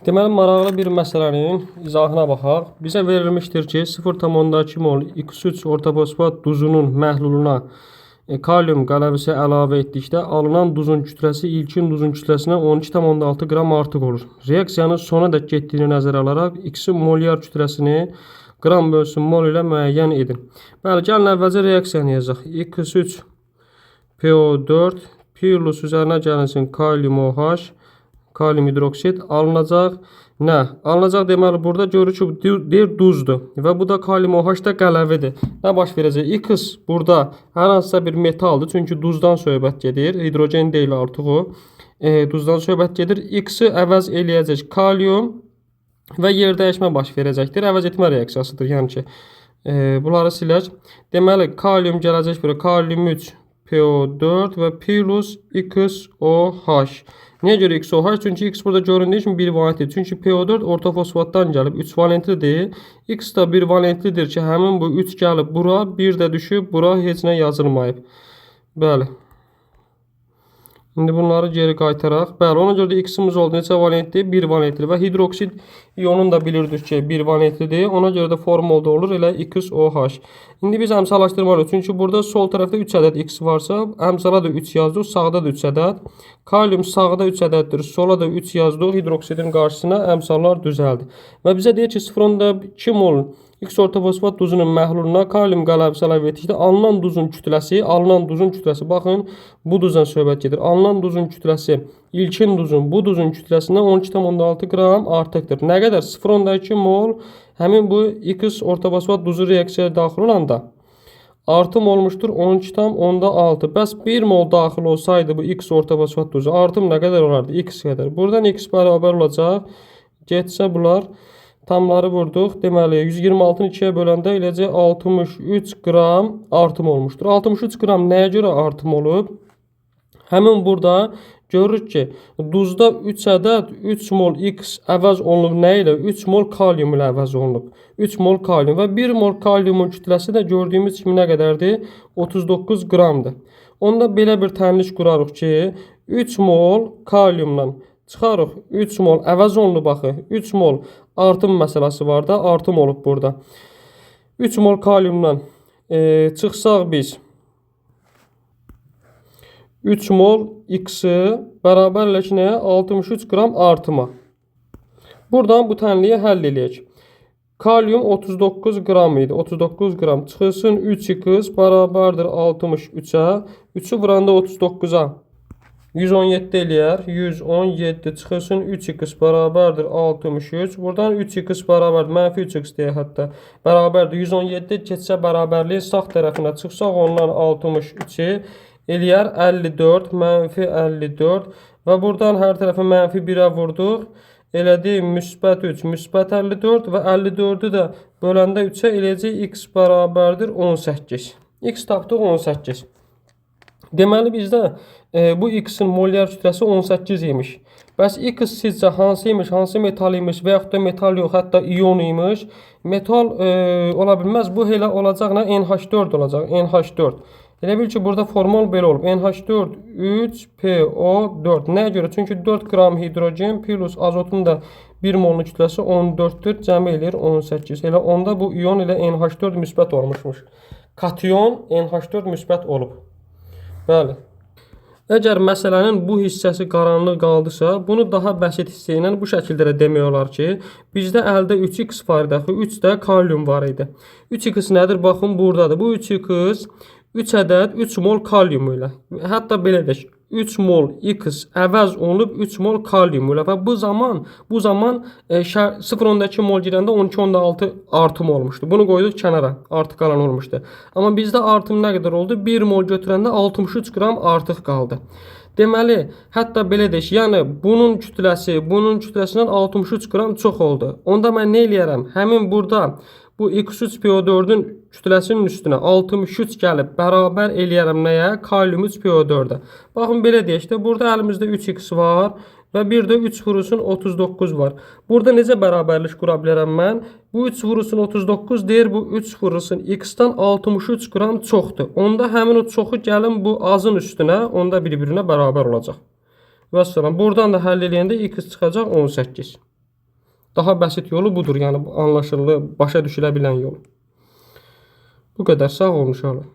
Deməli, maraqlı bir məsələnin izahına baxaq. Bizə verilmişdir ki, 0,2 mol X3 ortofosfat duzunun məhluluna kalium qələvisi əlavə etdikdə alınan duzun kütləsi ilkin duzun kütləsinə 12,6 qram artıq olur. Reaksiyanın sonadək getdiyini nəzərə alaraq X-in molyar kütləsini qram bölsün mol ilə müəyyən edin. Bəli, gəlin əvvəlcə reaksiyanı yazaq. X3 PO4 plus üzərinə gəlinsin kalium OH, kalium hidroksid alınacaq. Nə? Alınacaq deməli burada görürük ki, deyir duzdur və bu da kalium OH da qələvidir. Nə baş verəcək? X burada hər hansısa bir metaldır, çünki duzdan söhbət gedir. Hidrogen deyil artıq o. Duzdan söhbət gedir. X-i əvəz eləyəcək kalium və yer dəyişmə baş verəcəkdir. Əvəz etmə reaksiyasıdır. Yəni ki, bunları silək. Deməli, kalium gələcək bura. Kalium 3 PO4 və plus XOH. Niyə görə XOH? Çünki X burada göründüyü kimi 1 valentlidir. Çünki PO4 ortofosfatdan gəlib 3 valentlidir. X da 1 valentlidir ki, həmin bu 3 gəlib bura, 1 də düşüb bura, heç nə yazılmayıb. Bəli. İndi bunları geri qaytaraq. Bəli, ona görə də X-imiz oldu. Neçə valentlidir? 1 valentlidir. Və hidroksid ionunu da bilirdik ki, 1 valentlidir. Ona görə də formolda olur elə XOH. İndi biz əmsallaşdırmalıyıq. Çünki burada sol tərəfdə 3 ədəd X varsa, əmsala da 3 yazdıq, sağda da 3 ədəd. Kalium sağda 3 ədəddir, sola da 3 yazdıq. Hidroksidin qarşısına əmsallar düzəldi. Və bizə deyir ki, 0,2 mol X ortofosfat duzunun məhluluna kalium qələvisi əlavə etdikdə alınan duzun kütləsi, baxın, bu duzdan söhbət gedir. Alınan duzun kütləsi, ilkin duzun, bu duzun kütləsindən 12,6 qram artıqdır. Nə qədər? 0,2 mol həmin bu X ortofosfat duzu reaksiyaya daxil olanda artım olmuşdur 12,6. Bəs 1 mol daxil olsaydı bu X ortofosfat duzu artım nə qədər olardı? X qədər. Buradan X bərabər olacaq. Getsə bunlar tamları vurduq. Deməli, 126-nı 2-yə böləndə eləcək 63 qram artım olmuşdur. 63 qram nəyə görə artım olub? Həmin burada görürük ki, duzda 3 ədəd 3 mol X əvəz olunub nə ilə? 3 mol kalium ilə əvəz olunub. 3 mol kalium və 1 mol kaliumun kütləsi də gördüyümüz kimi nə qədərdir? 39 qramdır. Onda belə bir tənlik qurarıq ki, 3 mol kaliumdan çıxarıq 3 mol əvəz olunub baxı. 3 mol artım məsələsi var da, artım olub burada. 3 mol kaliumdan çıxsaq biz 3 mol X-i bərabərləşir nəyə? 63 qram artıma. Buradan bu tənliyi həll eləyək. Kalium 39 qram idi. 39 qram çıxılsın 3X bərabərdir 63-ə. 3-ü vuranda 39-a 117 eləyər. 117 çıxılsın 3X bərabərdir 63. Buradan 3X bərabərdir. Mənfi 3X deyək hətta. Bərabərdir 117 keçsə bərabərliyin sağ tərəfinə çıxsaq ondan 63-i eləyər 54. Mənfi 54. Və buradan hər tərəfə mənfi 1-ə vurduq. Elədi müsbət 3, müsbət 54 və 54-ü də böləndə 3-ə eləyəcək X bərabərdir 18. X tapdıq 18. Deməli bizdə bu X-in molyar kütləsi 18 imiş. Bəs X sizcə hansı imiş, hansı metal imiş və yaxud da metal yox, hətta ion imiş. Metal ola bilməz. Bu elə olacaq nə? NH4 olacaq. NH4. Elə bil ki, burada formal belə olub. NH4 3PO4. Nəyə görə? Çünki 4 qram hidrogen plus azotun da 1 molun kütləsi 14-dür. Cəmi eləyir 18. Elə onda bu ion ilə NH4 müsbət olmuşmuş. Kation NH4 müsbət olub. Bəli. Əgər məsələnin bu hissəsi qaranlıq qaldısa, bunu daha bəsit hissə ilə bu şəkildə də demək olar ki, bizdə əldə 3X var idi, 3 də kalium var idi. 3X nədir? Baxın, buradadır. Bu 3X 3 ədəd 3 mol kalium ilə. Hətta belə deyək, 3 mol X əvəz olunub 3 mol kalium ilə və bu zaman 0,2 mol girəndə 12,6 artım olmuşdu. Bunu qoyduq kənara, artıq qalan olmuşdu. Amma bizdə artım nə qədər oldu? 1 mol götürəndə 63 qram artıq qaldı. Deməli, hətta belə deyək, yəni bunun kütləsindən 63 qram çox oldu. Onda mən nə eləyərəm? Həmin burada bu X3PO4-ün kütləsinin üstünə 63 gəlib bərabər eləyərəm nəyə? Kalium 3PO4-ə. Baxın, belə deyək də, burada əlimizdə 3X var və bir də 3 vurulsun 39 var. Burada necə bərabərlik qura bilərəm mən? Bu 3 vurulsun 39 deyir, bu 3 vurulsun X-dan 63 qram çoxdur. Onda həmin o çoxu gəlin bu azın üstünə, onda bir-birinə bərabər olacaq. Və sonra buradan da həll eləyəndə X çıxacaq 18. Daha bəsit yolu budur. Yəni anlaşılır, başa düşülə bilən yolu. Bu qədər. Sağ olun uşaqlar.